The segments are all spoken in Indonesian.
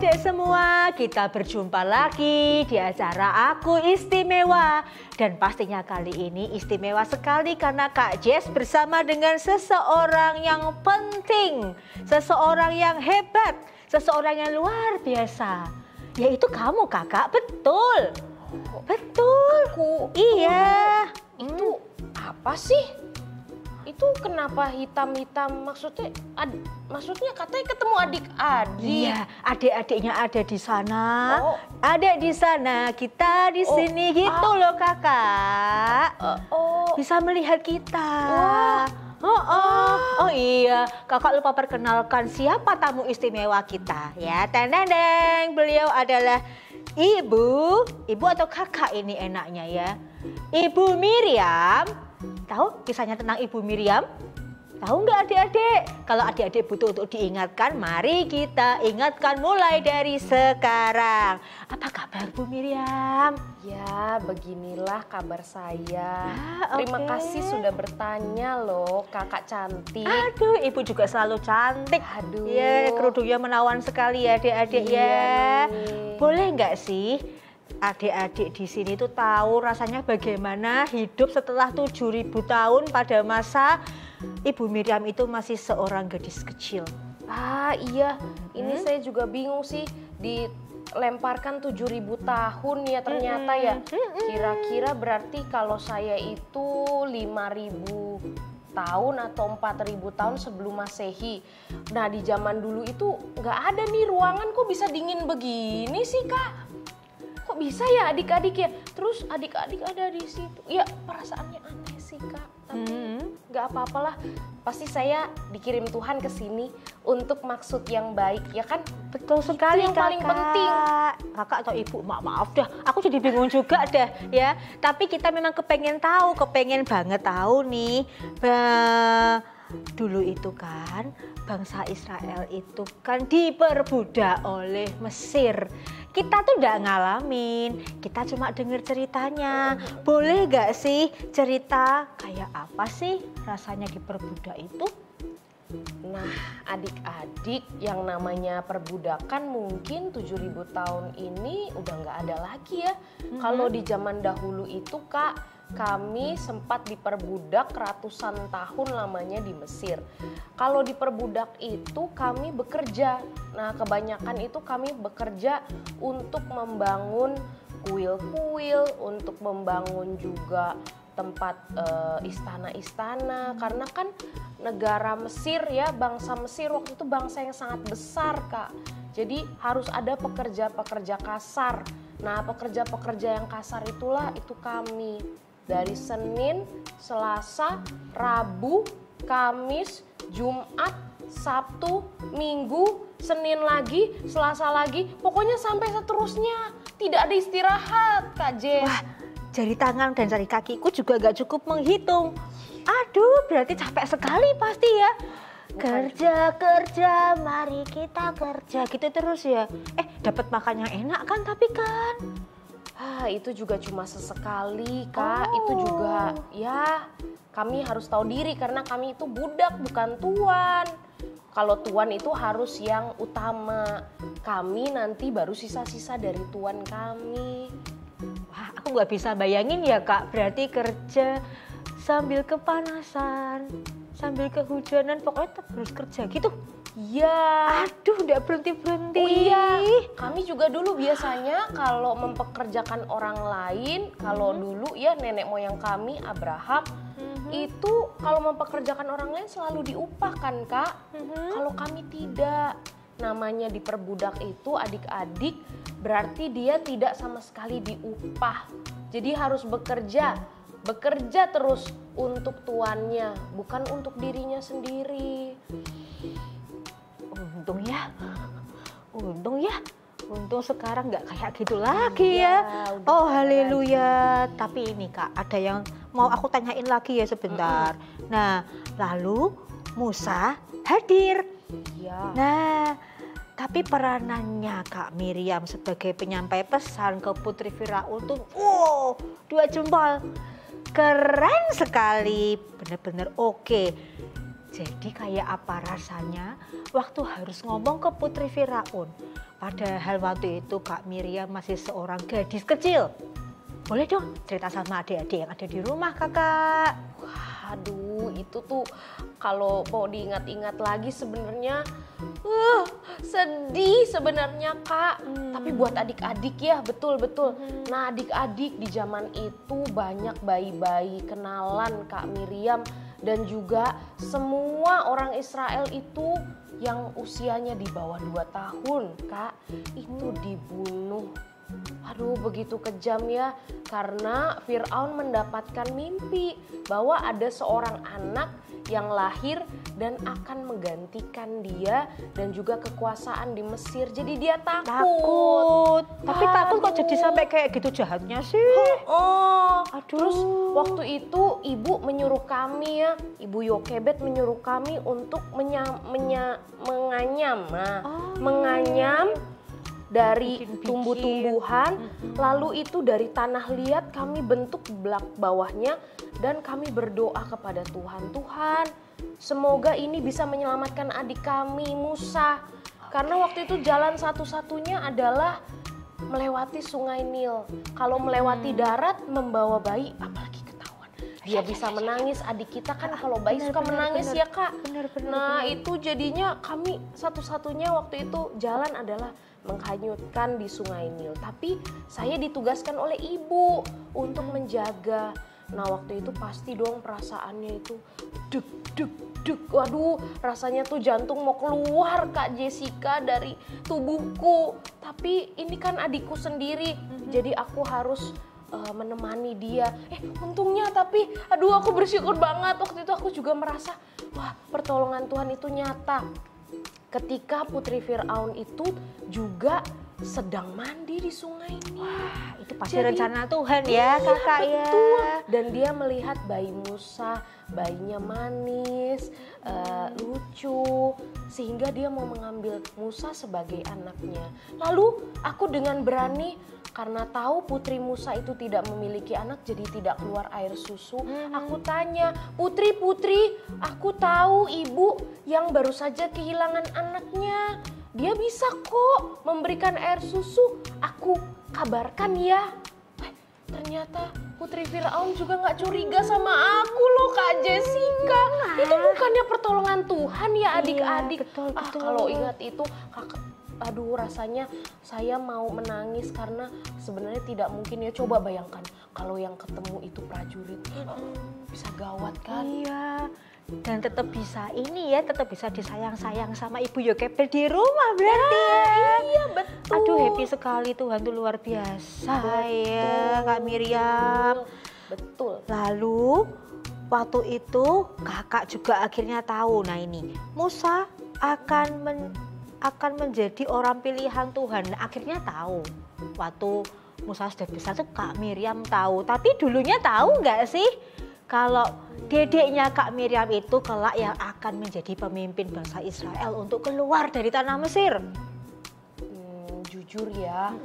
adik-adik semua, kita berjumpa lagi di acara Aku Istimewa. Dan pastinya kali ini istimewa sekali karena Kak Jess bersama dengan seseorang yang penting, seseorang yang hebat, seseorang yang luar biasa. Yaitu kamu kakak, betul. Betul. Iya. Itu apa sih? Itu kenapa hitam-hitam, maksudnya katanya ketemu adik-adik. Iya, adik-adiknya ada di sana. Adik di sana, kita di sini gitu loh kakak. Bisa melihat kita. Oh iya, kakak lupa perkenalkan siapa tamu istimewa kita ya. Tendeng, beliau adalah ibu atau kakak ini enaknya ya. Ibu Miriam. Tahu kisahnya tentang Ibu Miriam? Tahu nggak adik-adik? Kalau adik-adik butuh untuk diingatkan, mari kita ingatkan mulai dari sekarang. Apa kabar Bu Miriam? Ya, beginilah kabar saya. Terima kasih sudah bertanya loh, kakak cantik. Aduh, Ibu juga selalu cantik. Aduh. Ya, kerudungnya menawan sekali ya adik-adik ya. Boleh nggak sih adik-adik di sini tuh tahu rasanya bagaimana hidup setelah 7.000 tahun pada masa Ibu Miriam itu masih seorang gadis kecil. Iya, ini saya juga bingung sih, dilemparkan 7.000 tahun ya ternyata ya. Kira-kira berarti kalau saya itu 5.000 tahun atau 4.000 tahun sebelum Masehi. Nah, di zaman dulu itu nggak ada nih ruangan, kok bisa dingin begini sih Kak? Kok bisa ya adik-adik ya? Terus adik-adik ada di situ. Ya perasaannya aneh sih Kak. Tapi nggak apa-apalah. Pasti saya dikirim Tuhan ke sini untuk maksud yang baik ya kan? Betul sekali yang paling penting. Kakak atau ibu, maaf dah. Aku jadi bingung juga dah ya. Tapi kita memang kepengen banget tahu nih. Dulu itu kan bangsa Israel itu kan diperbudak oleh Mesir. Kita tuh udah ngalamin, kita cuma denger ceritanya. Boleh gak sih cerita kayak apa sih rasanya diperbudak itu? Nah, adik-adik, yang namanya perbudakan mungkin 7.000 tahun ini udah nggak ada lagi ya. Kalau di zaman dahulu itu Kak, kami sempat diperbudak ratusan tahun lamanya di Mesir. Kalau diperbudak itu kami bekerja. Nah, kebanyakan itu kami bekerja untuk membangun kuil-kuil, untuk membangun juga tempat istana-istana. Karena kan negara Mesir ya, bangsa Mesir waktu itu bangsa yang sangat besar Kak. Jadi harus ada pekerja-pekerja kasar. Nah, pekerja-pekerja yang kasar itulah itu kami. Dari Senin, Selasa, Rabu, Kamis, Jumat, Sabtu, Minggu, Senin lagi, Selasa lagi, pokoknya sampai seterusnya. Tidak ada istirahat, Kak Jess. Wah, jari tangan dan jari kakiku juga gak cukup menghitung. Aduh, berarti capek sekali pasti ya. Kerja, mari kita kerja gitu terus ya. Dapat makan yang enak kan tapi kan. Itu juga cuma sesekali Kak, itu juga ya kami harus tahu diri karena kami itu budak bukan tuan. Kalau tuan itu harus yang utama, kami nanti baru sisa-sisa dari tuan kami. Wah, aku nggak bisa bayangin ya Kak, berarti kerja sambil kepanasan, sambil kehujanan, pokoknya tetap harus kerja gitu. Iya. Aduh, udah berhenti-berhenti. Oh iya, kami juga dulu biasanya kalau mempekerjakan orang lain, kalau dulu ya nenek moyang kami, Abraham, itu kalau mempekerjakan orang lain selalu diupah kan Kak. Kalau kami tidak, namanya diperbudak itu adik-adik, berarti dia tidak sama sekali diupah. Jadi harus bekerja terus untuk tuannya, bukan untuk dirinya sendiri. Untung sekarang nggak kayak gitu lagi ya. Oh haleluya. Tapi ini Kak, ada yang mau aku tanyain lagi ya sebentar. Nah, lalu Musa hadir. Iya. Nah, tapi peranannya Kak Miriam sebagai penyampai pesan ke Putri Firaun tuh, wow, 2 jempol. Keren sekali, bener-bener oke. Jadi kayak apa rasanya waktu harus ngomong ke Putri Firaun. Padahal waktu itu Kak Miriam masih seorang gadis kecil. Boleh dong cerita sama adik-adik yang ada di rumah kakak. Aduh, itu tuh kalau mau diingat-ingat lagi sebenarnya sedih sebenarnya Kak. Tapi buat adik-adik ya, betul-betul. Nah, adik-adik di zaman itu banyak bayi-bayi kenalan Kak Miriam dan juga semua orang Israel itu yang usianya di bawah 2 tahun, Kak, itu dibunuh. Aduh, begitu kejam ya, karena Firaun mendapatkan mimpi bahwa ada seorang anak yang lahir dan akan menggantikan dia dan juga kekuasaan di Mesir. Jadi dia takut. Tapi takut kok jadi sampai kayak gitu jahatnya sih. Aduh. Terus waktu itu ibu menyuruh kami ya, Ibu Yokebed menyuruh kami untuk menganyam. Menganyam dari tumbuh-tumbuhan, lalu itu dari tanah liat kami bentuk belak bawahnya dan kami berdoa kepada Tuhan. Tuhan, semoga ini bisa menyelamatkan adik kami Musa. Karena waktu itu jalan satu-satunya adalah melewati sungai Nil. Kalau melewati darat membawa bayi, apalagi ketahuan. Dia bisa menangis, adik kita kan kalau bayi suka menangis ya Kak. Nah itu jadinya kami satu-satunya waktu itu jalan adalah menghanyutkan di sungai Nil. Tapi saya ditugaskan oleh ibu untuk menjaga. Nah waktu itu pasti dong perasaannya itu deg deg deg. Waduh, rasanya tuh jantung mau keluar Kak Jessica dari tubuhku. Tapi ini kan adikku sendiri, jadi aku harus menemani dia. Untungnya tapi aduh aku bersyukur banget waktu itu aku juga merasa wah pertolongan Tuhan itu nyata. Ketika Putri Firaun itu juga sedang mandi di sungai ini. Wah, itu pasti rencana Tuhan ya kakak ya. Betul. Dan dia melihat bayi Musa, bayinya manis, lucu, sehingga dia mau mengambil Musa sebagai anaknya. Lalu aku dengan berani, karena tahu Putri Musa itu tidak memiliki anak, jadi tidak keluar air susu. Aku tanya, Putri, aku tahu ibu yang baru saja kehilangan anaknya. Dia bisa kok memberikan air susu, aku kabarkan ya. Ternyata Putri Firaun juga gak curiga sama aku loh Kak Jessica. Itu bukannya pertolongan Tuhan ya adik-adik. Betul. Kalau ingat itu kakak, aduh rasanya saya mau menangis karena sebenarnya tidak mungkin ya. Coba bayangkan kalau yang ketemu itu prajurit, bisa gawat kan? Iya. Dan tetap bisa tetap bisa disayang-sayang sama Ibu Yokebed di rumah berarti ya. Iya betul. Aduh happy sekali, Tuhan tuh luar biasa ya Kak Miriam. Betul. Lalu waktu itu kakak juga akhirnya tahu, nah ini Musa akan menjadi orang pilihan Tuhan. Nah, akhirnya tahu waktu Musa sudah besar tuh Kak Miriam tahu. Tapi dulunya tahu nggak sih kalau dedeknya Kak Miriam itu kelak yang akan menjadi pemimpin bangsa Israel untuk keluar dari tanah Mesir? Jujur ya,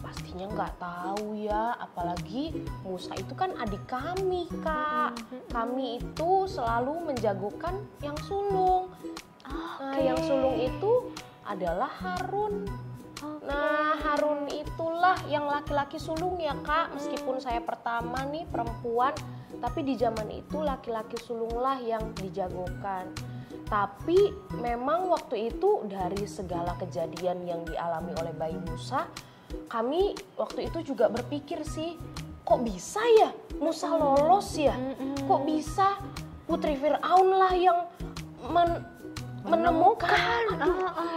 pastinya nggak tahu ya. Apalagi Musa itu kan adik kami Kak. Kami itu selalu menjagokan yang sulung. Nah yang sulung itu adalah Harun. Nah Harun itulah yang laki-laki sulung ya Kak. Meskipun saya pertama nih perempuan, tapi di zaman itu laki-laki sulunglah yang dijagokan. Tapi memang waktu itu dari segala kejadian yang dialami oleh bayi Musa, kami waktu itu juga berpikir sih, kok bisa ya Musa lolos ya? Kok bisa Putri Firaun lah yang menemukan.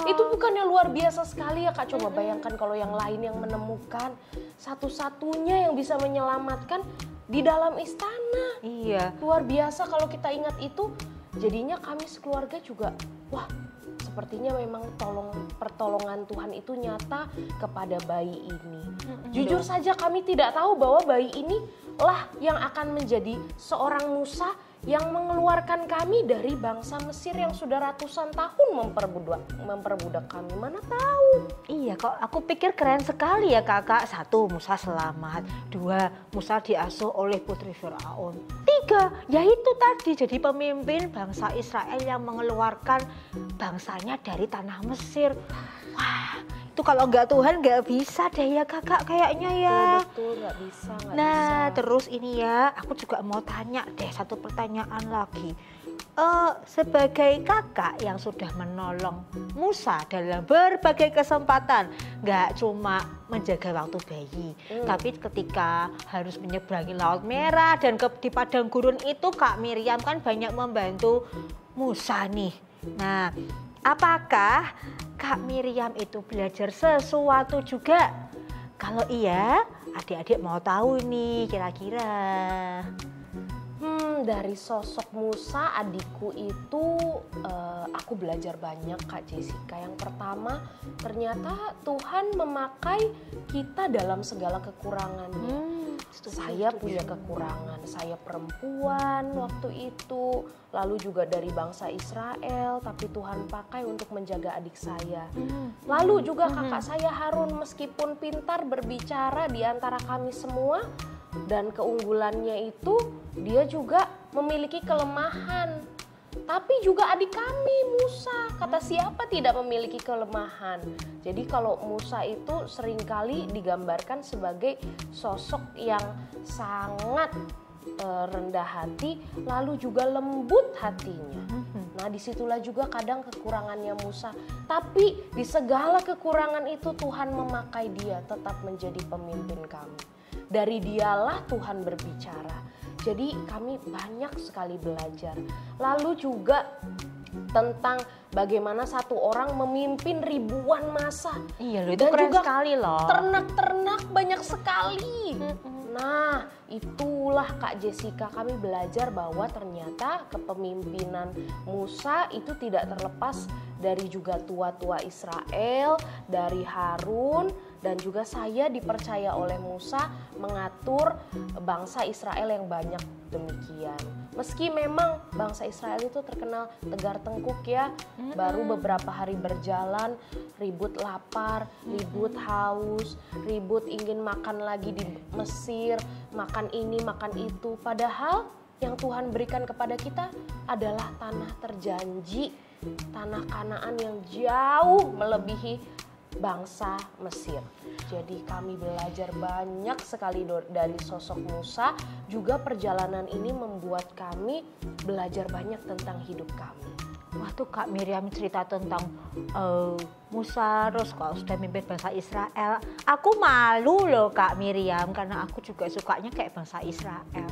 Itu bukannya luar biasa sekali ya Kak. Coba bayangkan kalau yang lain yang menemukan, satu-satunya yang bisa menyelamatkan di dalam istana. Iya. Luar biasa kalau kita ingat itu. Jadinya kami sekeluarga juga, wah sepertinya memang pertolongan Tuhan itu nyata kepada bayi ini. Jujur saja kami tidak tahu bahwa bayi ini lah yang akan menjadi seorang Musa yang mengeluarkan kami dari bangsa Mesir yang sudah ratusan tahun memperbudak kami. Mana tahu. Iya, kok aku pikir keren sekali ya kakak. 1, Musa selamat. 2, Musa diasuh oleh putri Firaun. 3, yaitu tadi jadi pemimpin bangsa Israel yang mengeluarkan bangsanya dari tanah Mesir. Wah, itu kalau nggak Tuhan nggak bisa deh ya kakak kayaknya ya. Betul, nggak bisa. Nah, terus ini ya, aku juga mau tanya deh satu pertanyaan lagi. Sebagai kakak yang sudah menolong Musa dalam berbagai kesempatan, nggak cuma menjaga waktu bayi, tapi ketika harus menyeberangi Laut Merah dan di padang gurun itu Kak Miriam kan banyak membantu Musa nih. Nah, apakah Kak Miriam itu belajar sesuatu juga? Kalau iya, adik-adik mau tahu nih kira-kira. Dari sosok Musa adikku itu aku belajar banyak Kak Jessica. Yang pertama, ternyata Tuhan memakai kita dalam segala kekurangannya. Saya punya kekurangan, saya perempuan waktu itu, lalu juga dari bangsa Israel, tapi Tuhan pakai untuk menjaga adik saya. Lalu juga kakak saya Harun, meskipun pintar berbicara di antara kami semua, dan keunggulannya itu dia juga memiliki kelemahan. Tapi juga adik kami Musa, kata siapa tidak memiliki kelemahan. Jadi kalau Musa itu seringkali digambarkan sebagai sosok yang sangat rendah hati, lalu juga lembut hatinya. Nah, disitulah juga kadang kekurangannya Musa. Tapi di segala kekurangan itu Tuhan memakai dia tetap menjadi pemimpin kami. Dari dialah Tuhan berbicara. Jadi kami banyak sekali belajar. Lalu juga tentang bagaimana satu orang memimpin ribuan massa. Iya loh, itu keren sekali loh. Ternak-ternak banyak sekali. Nah, itulah Kak Jessica, kami belajar bahwa ternyata kepemimpinan Musa itu tidak terlepas dari juga tua-tua Israel, dari Harun, dan juga saya dipercaya oleh Musa mengatur bangsa Israel yang banyak demikian. Meski memang bangsa Israel itu terkenal tegar tengkuk ya, baru beberapa hari berjalan, ribut lapar, ribut haus, ribut ingin makan lagi di Mesir, makan ini, makan itu. Padahal yang Tuhan berikan kepada kita adalah tanah terjanji, tanah Kanaan yang jauh melebihi bangsa Mesir. Jadi kami belajar banyak sekali dari sosok Musa. Juga perjalanan ini membuat kami belajar banyak tentang hidup kami. Waktu Kak Miriam cerita tentang Musa, terus kalau sudah mimpin bangsa Israel, aku malu loh Kak Miriam, karena aku juga sukanya kayak bangsa Israel.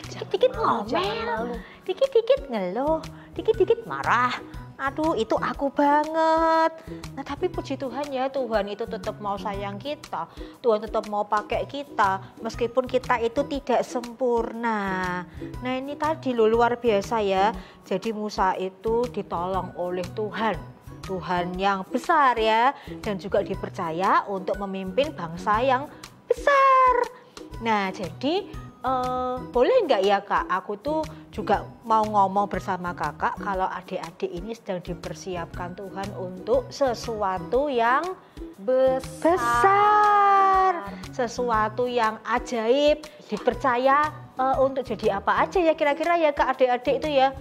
Dikit-dikit ngomel, dikit-dikit ngeluh, dikit-dikit marah. Aduh, itu aku banget. Nah, tapi puji Tuhan ya, Tuhan itu tetap mau sayang kita. Tuhan tetap mau pakai kita, meskipun kita itu tidak sempurna. Nah, ini tadi loh luar biasa ya. Jadi Musa itu ditolong oleh Tuhan. Tuhan yang besar ya, dan juga dipercaya untuk memimpin bangsa yang besar. Nah, jadi boleh nggak ya Kak, aku tuh juga mau ngomong bersama kakak kalau adik-adik ini sedang dipersiapkan Tuhan untuk sesuatu yang besar, sesuatu yang ajaib, dipercaya untuk jadi apa aja ya kira-kira ya Kak adik-adik itu ya.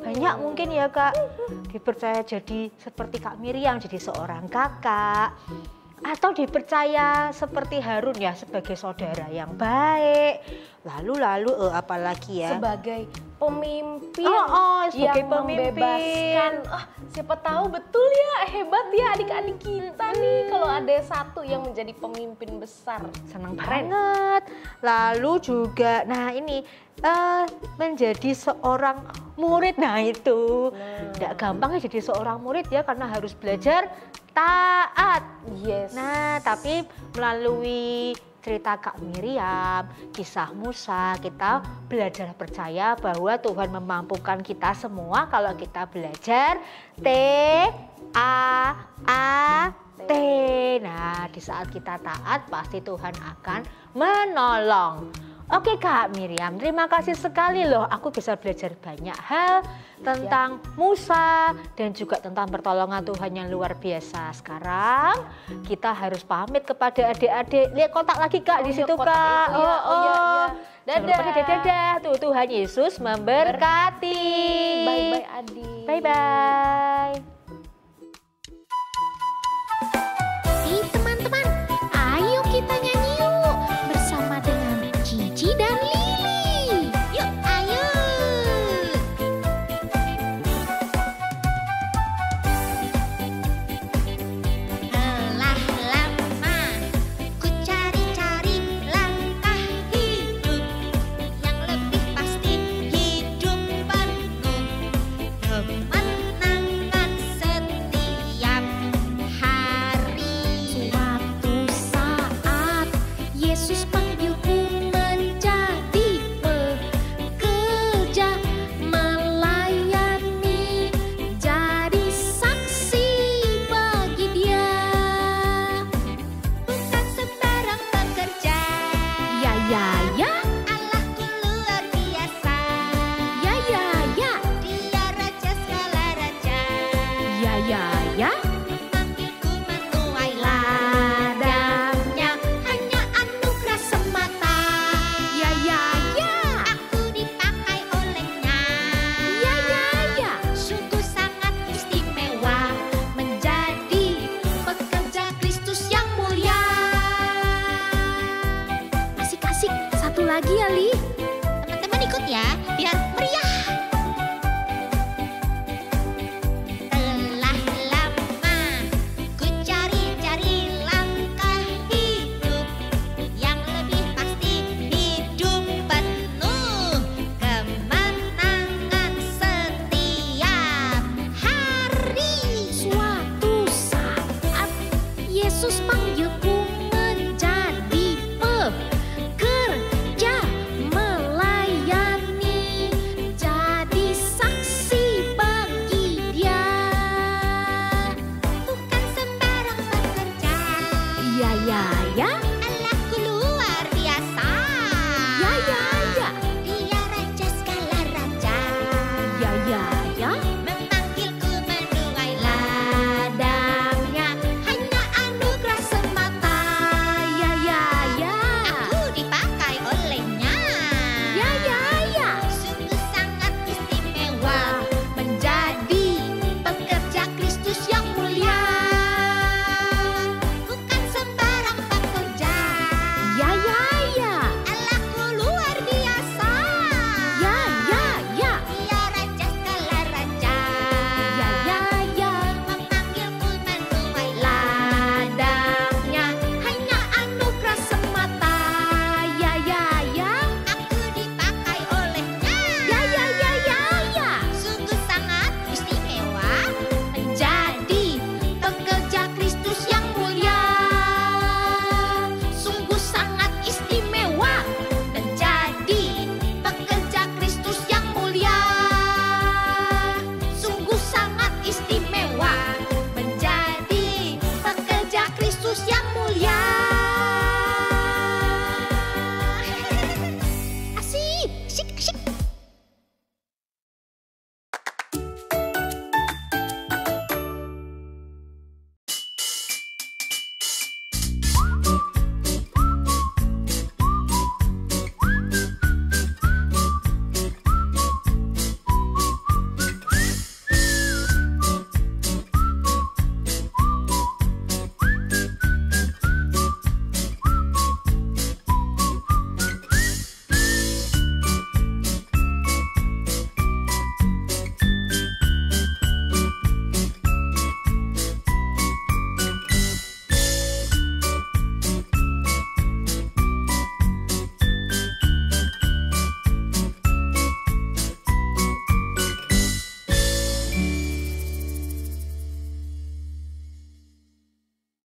Banyak mungkin ya Kak, dipercaya jadi seperti Kak Miriam, jadi seorang kakak. Atau dipercaya seperti Harun ya sebagai saudara yang baik. Lalu apalagi ya? Sebagai pemimpin sebagai yang pemimpin. Membebaskan. Siapa tahu betul ya, hebat ya adik-adik kita nih kalau ada satu yang menjadi pemimpin besar. Senang banget. Lalu juga, nah ini menjadi seorang murid. Nah itu, tidak gampang ya jadi seorang murid ya, karena harus belajar taat. Yes. Nah, tapi melalui cerita Kak Miriam, kisah Musa, kita belajar percaya bahwa Tuhan memampukan kita semua kalau kita belajar T-A-A-T. Nah, di saat kita taat pasti Tuhan akan menolong. Oke Kak Miriam, terima kasih sekali loh. Aku bisa belajar banyak hal tentang Musa dan juga tentang pertolongan Tuhan yang luar biasa. Sekarang kita harus pamit kepada adik-adik. Lihat kotak lagi Kak di situ Kak. Itu, ya. Iya. Dadah. Dadah. Tuh Tuhan Yesus memberkati. Bye-bye adik. Hai teman-teman, ayo kita nyanyi yuk bersama dengan Cici dan Lili. Yuk, ayo. Telah lama ku cari-cari langkah hidup yang lebih pasti, hidup penuh kemenangan setiap hari. Suatu saat Yesus panggilku menjadi pekerja, melayani, jadi saksi bagi Dia. Bukan sembarang pekerja. Ya. Allahku luar biasa. Ya. Dia raja segala raja. Ya. Memanggilku menuai ladangnya, hanya anugerah semata. Ya. Aku dipakai olehnya. Ya. Sungguh sangat istimewa menjadi pekerja Kristus yang mulia. Asik-asik, satu lagi ya Li. Teman-teman ikut ya, biar meriah. Telah lama ku cari-cari langkah hidup yang lebih pasti, hidup penuh kemenangan setiap hari. Suatu saat Yesus panggil